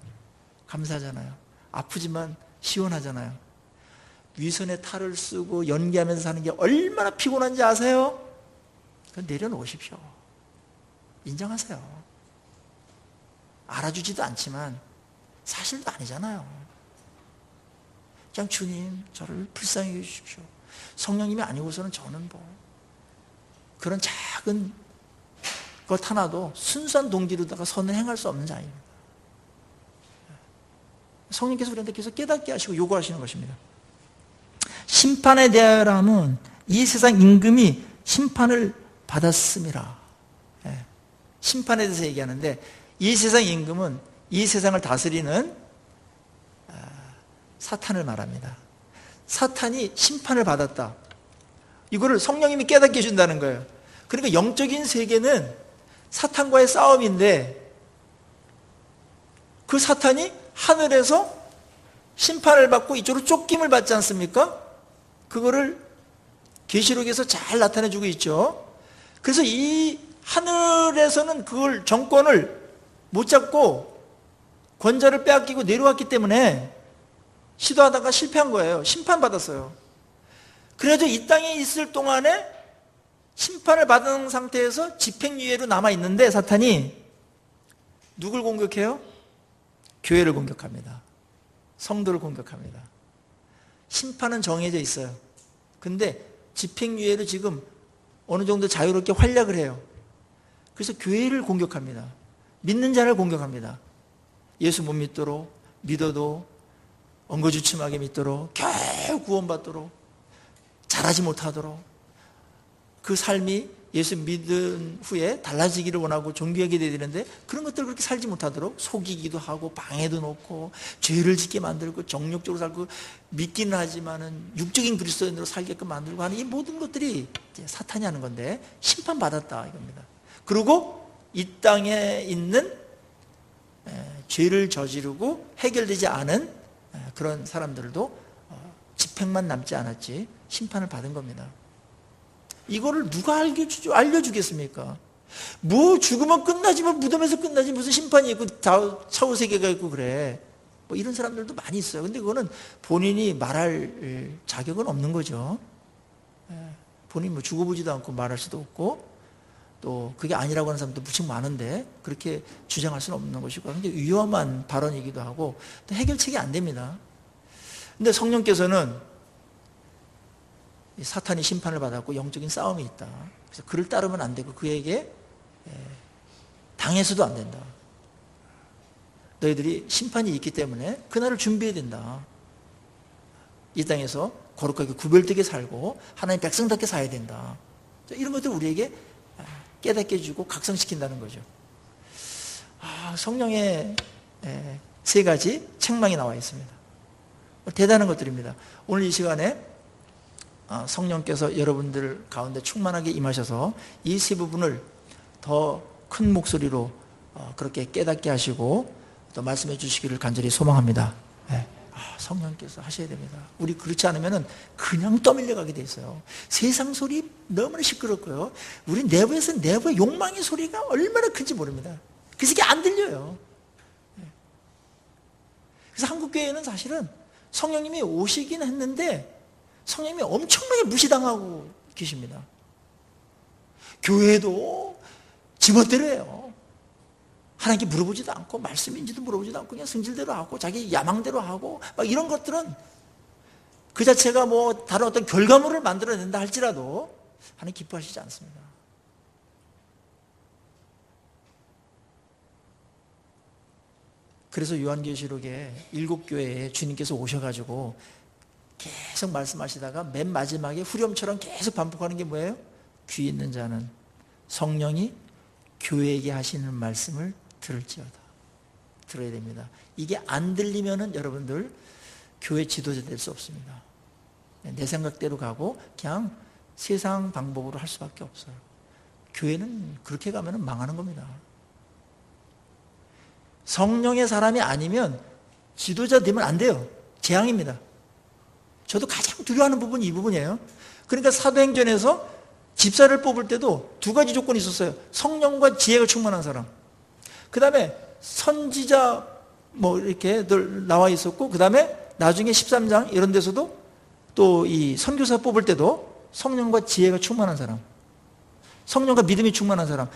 감사하잖아요. 아프지만 시원하잖아요. 위선의 탈을 쓰고 연기하면서 사는 게 얼마나 피곤한지 아세요? 그건 내려놓으십시오. 인정하세요. 알아주지도 않지만 사실도 아니잖아요. 그냥 주님 저를 불쌍히 해주십시오. 성령님이 아니고서는 저는 그런 작은 것 하나도 순수한 동기로다가 선을 행할 수 없는 자입니다. 성령께서 우리한테 계속 깨닫게 하시고 요구하시는 것입니다. 심판에 대하여라면 이 세상 임금이 심판을 받았음이라. 예. 심판에 대해서 얘기하는데 이 세상 임금은 이 세상을 다스리는 사탄을 말합니다. 사탄이 심판을 받았다. 이거를 성령님이 깨닫게 해준다는 거예요. 그러니까 영적인 세계는 사탄과의 싸움인데 그 사탄이 하늘에서 심판을 받고 이쪽으로 쫓김을 받지 않습니까? 그거를 계시록에서 잘 나타내주고 있죠. 그래서 이 하늘에서는 그걸 정권을 못 잡고 권좌를 빼앗기고 내려왔기 때문에 시도하다가 실패한 거예요. 심판받았어요. 그래가지고 이 땅에 있을 동안에 심판을 받은 상태에서 집행유예로 남아있는데 사탄이 누굴 공격해요? 교회를 공격합니다. 성도를 공격합니다. 심판은 정해져 있어요. 근데 집행유예로 지금 어느 정도 자유롭게 활약을 해요. 그래서 교회를 공격합니다. 믿는 자를 공격합니다. 예수 못 믿도록, 믿어도 엉거주춤하게 믿도록, 겨우 구원받도록, 잘하지 못하도록, 그 삶이 예수 믿은 후에 달라지기를 원하고 존귀하게 되야 되는데 그런 것들을 그렇게 살지 못하도록 속이기도 하고 방해도 놓고 죄를 짓게 만들고 정욕적으로 살고 믿기는 하지만은 육적인 그리스도인으로 살게끔 만들고 하는 이 모든 것들이 이제 사탄이 하는 건데 심판받았다 이겁니다. 그리고 이 땅에 있는 죄를 저지르고 해결되지 않은 그런 사람들도 집행만 남지 않았지 심판을 받은 겁니다. 이거를 누가 알려주겠습니까? 뭐 죽으면 끝나지만 무덤에서 끝나지 무슨 심판이 있고 차후 세계가 있고 그래. 뭐 이런 사람들도 많이 있어요. 근데 그거는 본인이 말할 자격은 없는 거죠. 본인이 뭐 죽어보지도 않고 말할 수도 없고 또 그게 아니라고 하는 사람도 무척 많은데 그렇게 주장할 수는 없는 것이고 굉장히 위험한 발언이기도 하고 또 해결책이 안 됩니다. 근데 성령께서는 사탄이 심판을 받았고 영적인 싸움이 있다. 그래서 그를 따르면 안 되고 그에게 당해서도 안 된다. 너희들이 심판이 있기 때문에 그날을 준비해야 된다. 이 땅에서 거룩하게 구별되게 살고 하나님 백성답게 살아야 된다. 이런 것들 우리에게 깨닫게 해주고 각성시킨다는 거죠. 성령의 세 가지 책망이 나와 있습니다. 대단한 것들입니다. 오늘 이 시간에 성령께서 여러분들 가운데 충만하게 임하셔서 이 세 부분을 더 큰 목소리로 그렇게 깨닫게 하시고 또 말씀해 주시기를 간절히 소망합니다. 성령께서 하셔야 됩니다. 우리 그렇지 않으면 그냥 떠밀려 가게 돼 있어요. 세상 소리 너무나 시끄럽고요. 우리 내부에서 내부의 욕망의 소리가 얼마나 큰지 모릅니다. 그래서 이게 안 들려요. 그래서 한국교회는 사실은 성령님이 오시긴 했는데 성령님이 엄청나게 무시당하고 계십니다. 교회도 지멋대로 해요. 하나님께 물어보지도 않고 말씀인지도 물어보지도 않고 그냥 성질대로 하고 자기 야망대로 하고 막 이런 것들은 그 자체가 뭐 다른 어떤 결과물을 만들어낸다 할지라도 하나님 기뻐하시지 않습니다. 그래서 요한계시록에 7교회에 주님께서 오셔가지고 계속 말씀하시다가 맨 마지막에 후렴처럼 계속 반복하는 게 뭐예요? 귀 있는 자는 성령이 교회에게 하시는 말씀을 들을지어다. 들어야 됩니다. 이게 안 들리면은 여러분들 교회 지도자 될 수 없습니다. 내 생각대로 가고 그냥 세상 방법으로 할 수밖에 없어요. 교회는 그렇게 가면은 망하는 겁니다. 성령의 사람이 아니면 지도자 되면 안 돼요. 재앙입니다. 저도 가장 두려워하는 부분이 이 부분이에요. 그러니까 사도행전에서 집사를 뽑을 때도 두 가지 조건이 있었어요. 성령과 지혜가 충만한 사람. 그 다음에 선지자 뭐 이렇게 늘 나와 있었고 그 다음에 나중에 13장 이런 데서도 또 이 선교사 뽑을 때도 성령과 지혜가 충만한 사람. 성령과 믿음이 충만한 사람.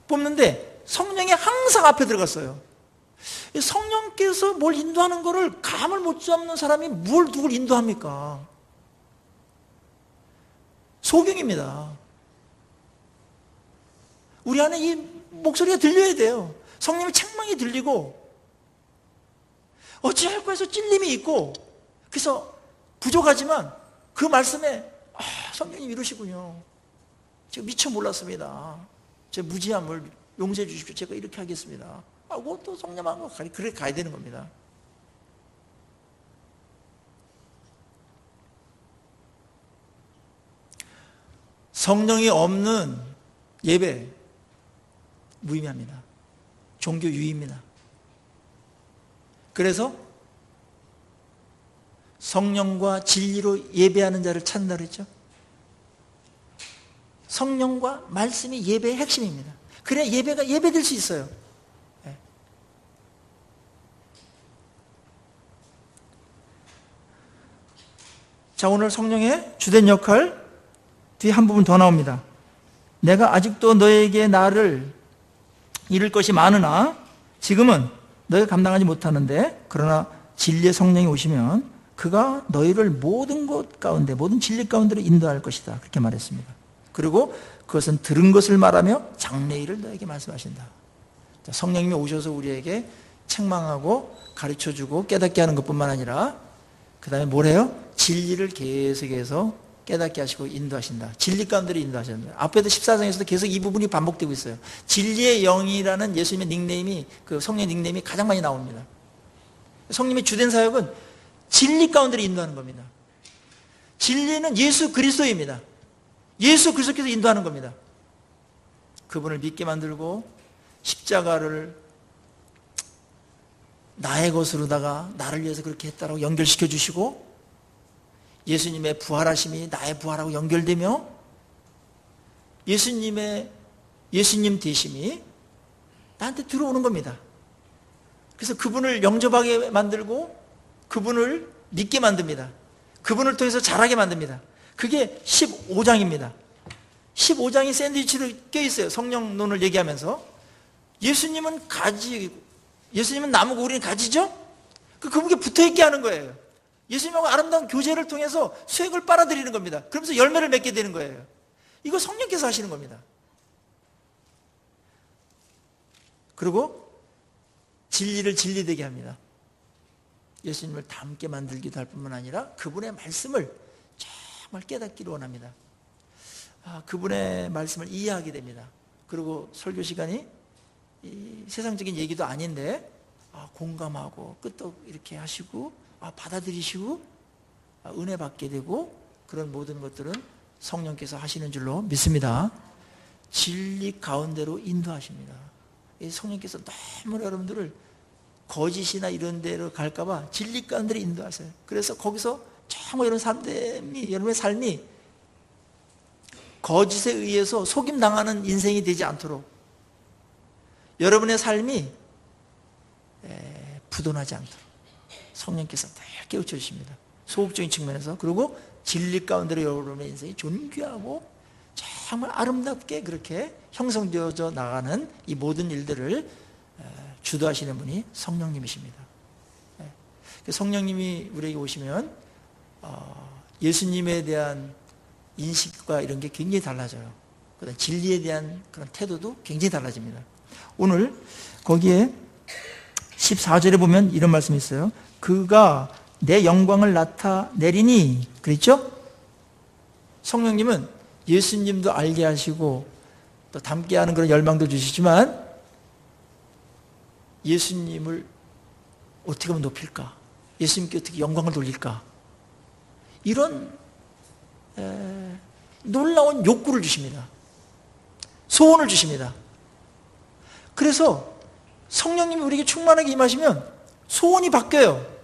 뽑는데 성령이 항상 앞에 들어갔어요. 성령께서 뭘 인도하는 거를 감을 못 잡는 사람이 뭘 누굴 인도합니까? 소경입니다. 우리 안에 이 목소리가 들려야 돼요. 성령의 책망이 들리고 어찌할까 해서 찔림이 있고 그래서 부족하지만 그 말씀에 성령님 이러시군요. 제가 미처 몰랐습니다. 제 무지함을 용서해 주십시오. 제가 이렇게 하겠습니다. 하고 또 성령하고 그렇게 가야 되는 겁니다. 성령이 없는 예배 무의미합니다. 종교 유의입니다. 그래서 성령과 진리로 예배하는 자를 찾는다 그랬죠. 성령과 말씀이 예배의 핵심입니다. 그래야 예배가 예배될 수 있어요. 네. 자, 오늘 성령의 주된 역할 뒤에 한 부분 더 나옵니다. 내가 아직도 너에게 나를 이룰 것이 많으나 지금은 너희가 감당하지 못하는데 그러나 진리의 성령이 오시면 그가 너희를 모든 것 가운데 모든 진리 가운데로 인도할 것이다. 그렇게 말했습니다. 그리고 그것은 들은 것을 말하며 장래일을 너에게 말씀하신다. 자, 성령님이 오셔서 우리에게 책망하고 가르쳐주고 깨닫게 하는 것뿐만 아니라 그 다음에 뭘 해요? 진리를 계속해서 깨닫게 하시고 인도하신다. 진리 가운데로 인도하신다. 앞에도 14장에서도 계속 이 부분이 반복되고 있어요. 진리의 영이라는 예수님의 닉네임이, 그 성령의 닉네임이 가장 많이 나옵니다. 성령님의 주된 사역은 진리 가운데로 인도하는 겁니다. 진리는 예수 그리스도입니다. 예수 그리스도께서 인도하는 겁니다. 그분을 믿게 만들고 십자가를 나의 것으로다가 나를 위해서 그렇게 했다라고 연결시켜 주시고 예수님의 부활하심이 나의 부활하고 연결되며 예수님 되심이 나한테 들어오는 겁니다. 그래서 그분을 영접하게 만들고 그분을 믿게 만듭니다. 그분을 통해서 자라게 만듭니다. 그게 15장입니다. 15장이 샌드위치로 껴있어요. 성령론을 얘기하면서 예수님은 가지, 예수님은 나무고 우리는 가지죠? 그분께 붙어있게 하는 거예요. 예수님하고 아름다운 교제를 통해서 수액을 빨아들이는 겁니다. 그러면서 열매를 맺게 되는 거예요. 이거 성령께서 하시는 겁니다. 그리고 진리를 진리되게 합니다. 예수님을 닮게 만들기도 할 뿐만 아니라 그분의 말씀을 정말 깨닫기를 원합니다. 그분의 말씀을 이해하게 됩니다. 그리고 설교 시간이 세상적인 얘기도 아닌데 공감하고 끄떡 이렇게 하시고 받아들이시고 은혜 받게 되고 그런 모든 것들은 성령께서 하시는 줄로 믿습니다. 진리 가운데로 인도하십니다. 성령께서 너무 여러분들을 거짓이나 이런 데로 갈까봐 진리 가운데로 인도하세요. 그래서 거기서 정말 여러분의 삶이 거짓에 의해서 속임당하는 인생이 되지 않도록 여러분의 삶이 부도나지 않도록 성령께서 늘 깨우쳐 주십니다. 소극적인 측면에서. 그리고 진리 가운데로 여러분의 인생이 존귀하고 정말 아름답게 그렇게 형성되어져 나가는 이 모든 일들을 주도하시는 분이 성령님이십니다. 성령님이 우리에게 오시면 예수님에 대한 인식과 이런 게 굉장히 달라져요. 그다음 진리에 대한 그런 태도도 굉장히 달라집니다. 오늘 거기에 14절에 보면 이런 말씀이 있어요. 그가 내 영광을 나타내리니 그랬죠? 성령님은 예수님도 알게 하시고 또 닮게 하는 그런 열망도 주시지만 예수님을 어떻게 하면 높일까? 예수님께 어떻게 영광을 돌릴까? 이런 놀라운 욕구를 주십니다. 소원을 주십니다. 그래서 성령님이 우리에게 충만하게 임하시면 소원이 바뀌어요.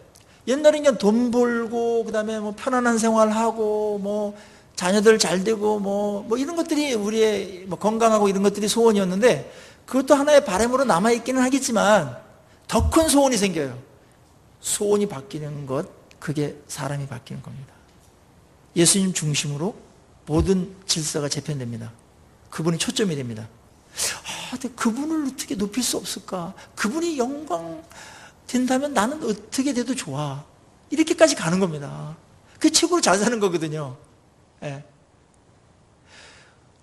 옛날에 그냥 돈 벌고 그다음에 뭐 편안한 생활하고 뭐 자녀들 잘 되고 뭐 이런 것들이 우리의 뭐 건강하고 이런 것들이 소원이었는데 그것도 하나의 바람으로 남아 있기는 하겠지만 더 큰 소원이 생겨요. 소원이 바뀌는 것, 그게 사람이 바뀌는 겁니다. 예수님 중심으로 모든 질서가 재편됩니다. 그분이 초점이 됩니다. 근데 그분을 어떻게 높일 수 없을까? 그분이 영광 된다면 나는 어떻게 돼도 좋아. 이렇게까지 가는 겁니다. 그게 최고로 잘 사는 거거든요. 예.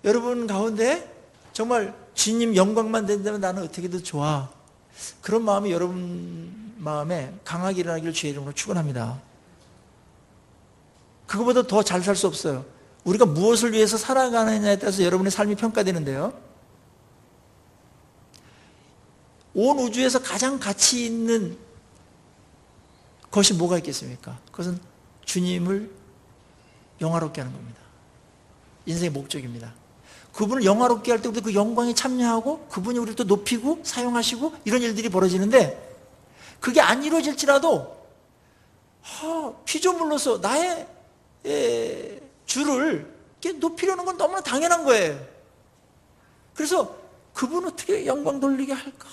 여러분 가운데 정말 주님 영광만 된다면 나는 어떻게 돼도 좋아. 그런 마음이 여러분 마음에 강하게 일어나기를 주의 이름으로 축원합니다. 그거보다 더 잘 살 수 없어요. 우리가 무엇을 위해서 살아가느냐에 따라서 여러분의 삶이 평가되는데요. 온 우주에서 가장 가치 있는 것이 뭐가 있겠습니까? 그것은 주님을 영화롭게 하는 겁니다. 인생의 목적입니다. 그분을 영화롭게 할 때 우리 그 영광에 참여하고 그분이 우리를 또 높이고 사용하시고 이런 일들이 벌어지는데, 그게 안 이루어질지라도 피조물로서 나의 주를 높이려는 건 너무나 당연한 거예요. 그래서 그분 어떻게 영광 돌리게 할까?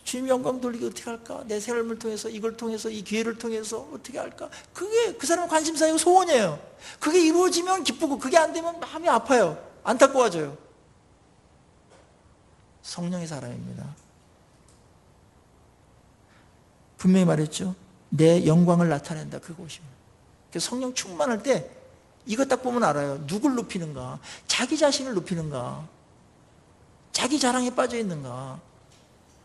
주님 영광 돌리게 어떻게 할까? 내 삶을 통해서, 이걸 통해서, 이 기회를 통해서 어떻게 할까? 그게 그 사람 관심사이고 소원이에요. 그게 이루어지면 기쁘고 그게 안 되면 마음이 아파요. 안타까워져요. 성령의 사람입니다. 분명히 말했죠. 내 영광을 나타낸다, 그것입니다. 그래서 성령 충만할 때 이거 딱 보면 알아요. 누굴 높이는가? 자기 자신을 높이는가? 자기 자랑에 빠져 있는가?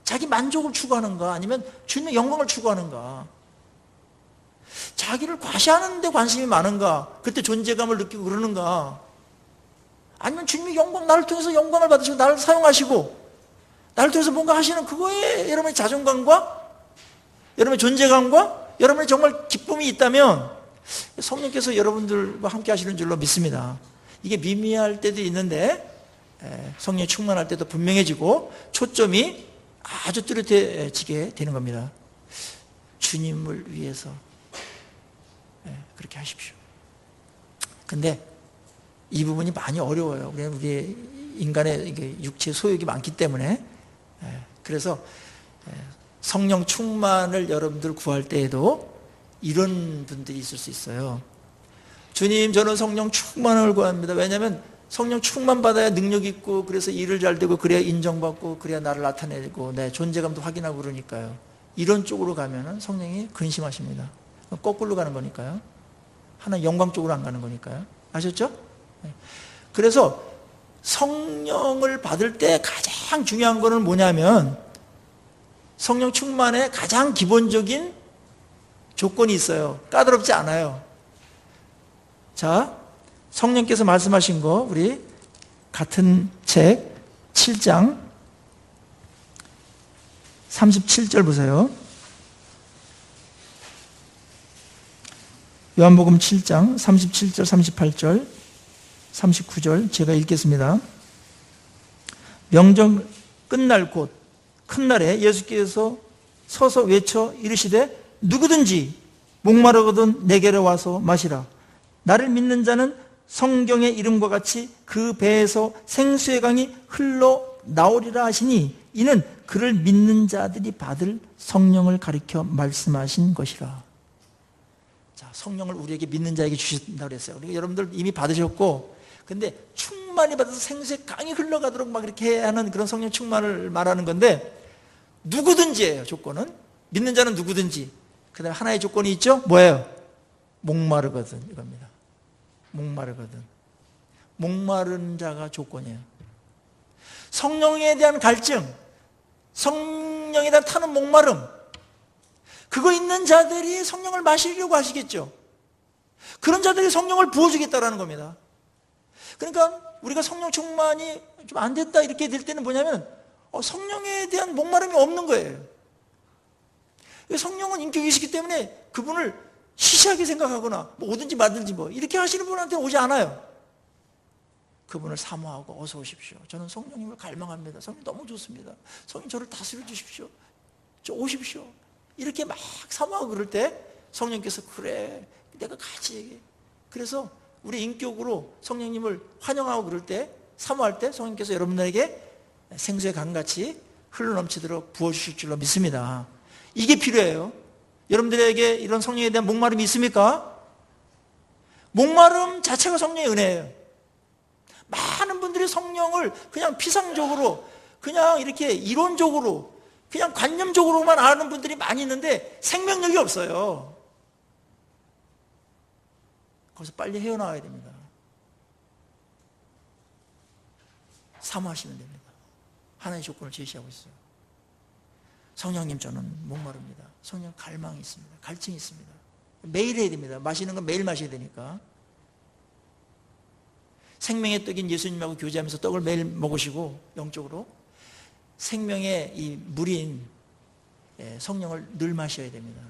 자기 만족을 추구하는가? 아니면 주님의 영광을 추구하는가? 자기를 과시하는 데 관심이 많은가? 그때 존재감을 느끼고 그러는가? 아니면 주님의 영광, 나를 통해서 영광을 받으시고 나를 사용하시고 나를 통해서 뭔가 하시는 그거에 여러분의 자존감과 여러분의 존재감과 여러분의 정말 기쁨이 있다면 성령께서 여러분들과 함께 하시는 줄로 믿습니다. 이게 미미할 때도 있는데 성령이 충만할 때도 분명해지고 초점이 아주 뚜렷해지게 되는 겁니다. 주님을 위해서 그렇게 하십시오. 근데 이 부분이 많이 어려워요. 우리 인간의 육체 소욕이 많기 때문에. 그래서 성령 충만을 여러분들 구할 때에도 이런 분들이 있을 수 있어요. 주님, 저는 성령 충만을 구합니다. 왜냐하면 성령 충만 받아야 능력 있고, 그래서 일을 잘 되고, 그래야 인정받고, 그래야 나를 나타내고 내 존재감도 확인하고 그러니까요. 이런 쪽으로 가면은 성령이 근심하십니다. 거꾸로 가는 거니까요. 하나 영광 쪽으로 안 가는 거니까요. 아셨죠? 그래서 성령을 받을 때 가장 중요한 거는 뭐냐면, 성령 충만의 가장 기본적인 조건이 있어요. 까다롭지 않아요. 자, 성령께서 말씀하신 거 우리 같은 책 7장 37절 보세요. 요한복음 7장 37절, 38절, 39절 제가 읽겠습니다. 명절 끝날 곧 큰 날에 예수께서 서서 외쳐 이르시되 누구든지 목마르거든 내게로 와서 마시라. 나를 믿는 자는 성경의 이름과 같이 그 배에서 생수의 강이 흘러나오리라 하시니 이는 그를 믿는 자들이 받을 성령을 가리켜 말씀하신 것이라. 자, 성령을 우리에게 믿는 자에게 주신다고 그랬어요. 그러니까 여러분들 이미 받으셨고, 근데 충만히 받아서 생수의 강이 흘러가도록 막 이렇게 하는 그런 성령 충만을 말하는 건데, 누구든지예요. 조건은 믿는 자는 누구든지. 그 다음에 하나의 조건이 있죠. 뭐예요? 목마르거든, 이겁니다. 목마르거든. 목마른 자가 조건이에요. 성령에 대한 갈증, 성령에 대한 타는 목마름, 그거 있는 자들이 성령을 마시려고 하시겠죠. 그런 자들이 성령을 부어주겠다라는 겁니다. 그러니까 우리가 성령 충만이 좀 안 됐다 이렇게 될 때는 뭐냐면 성령에 대한 목마름이 없는 거예요. 성령은 인격이시기 때문에 그분을 시시하게 생각하거나 뭐 오든지 말든지 뭐 이렇게 하시는 분한테는 오지 않아요. 그분을 사모하고 어서 오십시오. 저는 성령님을 갈망합니다. 성령 너무 좋습니다. 성령 저를 다스려 주십시오. 저 오십시오. 이렇게 막 사모하고 그럴 때 성령께서 그래 내가 가지. 그래서 우리 인격으로 성령님을 환영하고 그럴 때 사모할 때 성령께서 여러분들에게 생수의 강같이 흘러넘치도록 부어주실 줄로 믿습니다. 이게 필요해요. 여러분들에게 이런 성령에 대한 목마름이 있습니까? 목마름 자체가 성령의 은혜예요. 많은 분들이 성령을 그냥 피상적으로 그냥 이렇게 이론적으로 그냥 관념적으로만 아는 분들이 많이 있는데 생명력이 없어요. 거기서 빨리 헤어나와야 됩니다. 사모하시면 됩니다. 하나의 조건을 제시하고 있어요. 성령님 저는 목마릅니다. 성령 갈망이 있습니다. 갈증이 있습니다. 매일 해야 됩니다. 마시는 건 매일 마셔야 되니까. 생명의 떡인 예수님하고 교제하면서 떡을 매일 먹으시고 영적으로 생명의 이 물인 성령을 늘 마셔야 됩니다.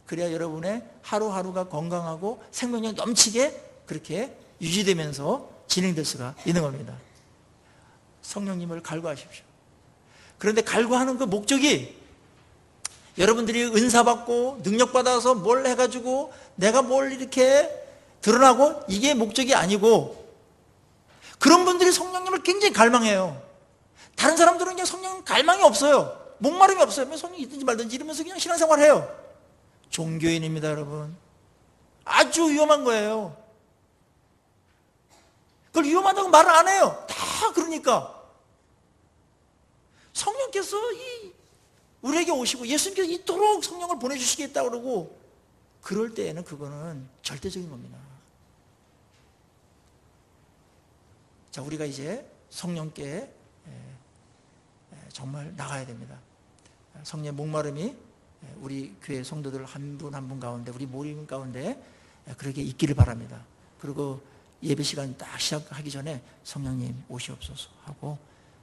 그래야 여러분의 하루하루가 건강하고 생명력 넘치게 그렇게 유지되면서 진행될 수가 있는 겁니다. 성령님을 갈구하십시오. 그런데 갈구하는 그 목적이 여러분들이 은사 받고 능력 받아서 뭘 해가지고 내가 뭘 이렇게 드러나고 이게 목적이 아니고, 그런 분들이 성령님을 굉장히 갈망해요. 다른 사람들은 그냥 성령 갈망이 없어요. 목마름이 없어요. 성령이 있든지 말든지 이러면서 그냥 신앙생활 해요. 종교인입니다, 여러분. 아주 위험한 거예요. 그걸 위험하다고 말을 안 해요. 다 그러니까. 성령께서 우리에게 오시고 예수님께서 이토록 성령을 보내주시겠다 그러고, 그럴 때에는 그거는 절대적인 겁니다. 자, 우리가 이제 성령께 정말 나가야 됩니다. 성령의 목마름이 우리 교회 성도들 한 분 한 분 가운데, 우리 모임 가운데 그렇게 있기를 바랍니다. 그리고 예배 시간 딱 시작하기 전에 성령님 오시옵소서 하고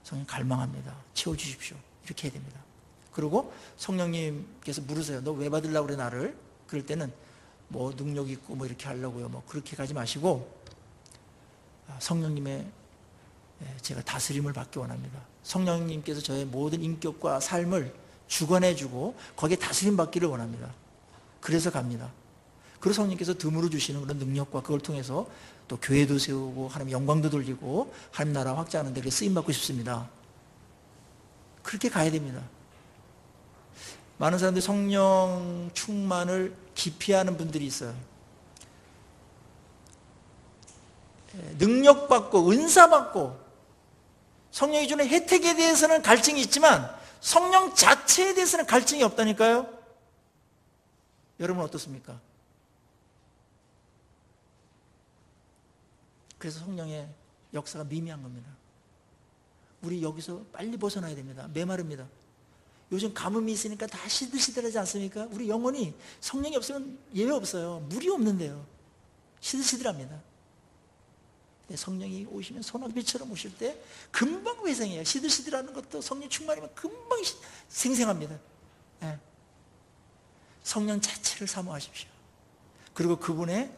성령 갈망합니다. 채워주십시오. 이렇게 해야 됩니다. 그리고 성령님께서 물으세요. 너 왜 받으려고 그래 나를? 그럴 때는 뭐 능력 있고 뭐 이렇게 하려고요. 뭐 그렇게 가지 마시고 성령님의 제가 다스림을 받기 원합니다. 성령님께서 저의 모든 인격과 삶을 주관해주고 거기에 다스림 받기를 원합니다. 그래서 갑니다. 그래서 성령님께서 듬으로 주시는 그런 능력과 그걸 통해서 또 교회도 세우고 하나님 영광도 돌리고 하나님 나라 확장하는 데 쓰임 받고 싶습니다. 그렇게 가야 됩니다. 많은 사람들이 성령 충만을 기피하는 분들이 있어요. 능력 받고 은사 받고 성령이 주는 혜택에 대해서는 갈증이 있지만 성령 자체에 대해서는 갈증이 없다니까요. 여러분 어떻습니까? 그래서 성령의 역사가 미미한 겁니다. 우리 여기서 빨리 벗어나야 됩니다. 메마릅니다. 요즘 가뭄이 있으니까 다 시들시들하지 않습니까? 우리 영혼이 성령이 없으면 예외 없어요. 물이 없는데요. 시들시들합니다. 성령이 오시면 소나기처럼 오실 때 금방 회생해요. 시들시들하는 것도 성령 충만이면 금방 생생합니다. 네. 성령 자체를 사모하십시오. 그리고 그분의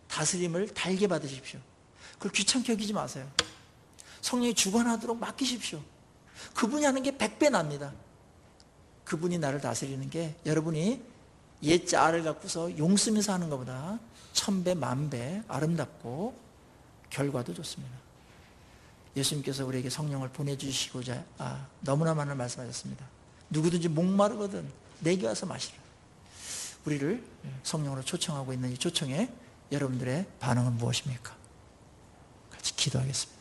다스림을 달게 받으십시오. 그걸 귀찮게 여기지 마세요. 성령이 주관하도록 맡기십시오. 그분이 하는 게 100배 납니다. 그분이 나를 다스리는 게 여러분이 옛 짤을 갖고서 용 쓰면서 하는 것보다 1000배, 10,000배 아름답고 결과도 좋습니다. 예수님께서 우리에게 성령을 보내주시고자 너무나 많은 말씀하셨습니다. 누구든지 목마르거든 내게 와서 마시라. 우리를 성령으로 초청하고 있는 이 초청에 여러분들의 반응은 무엇입니까? 같이 기도하겠습니다.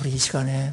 우리 이 시간에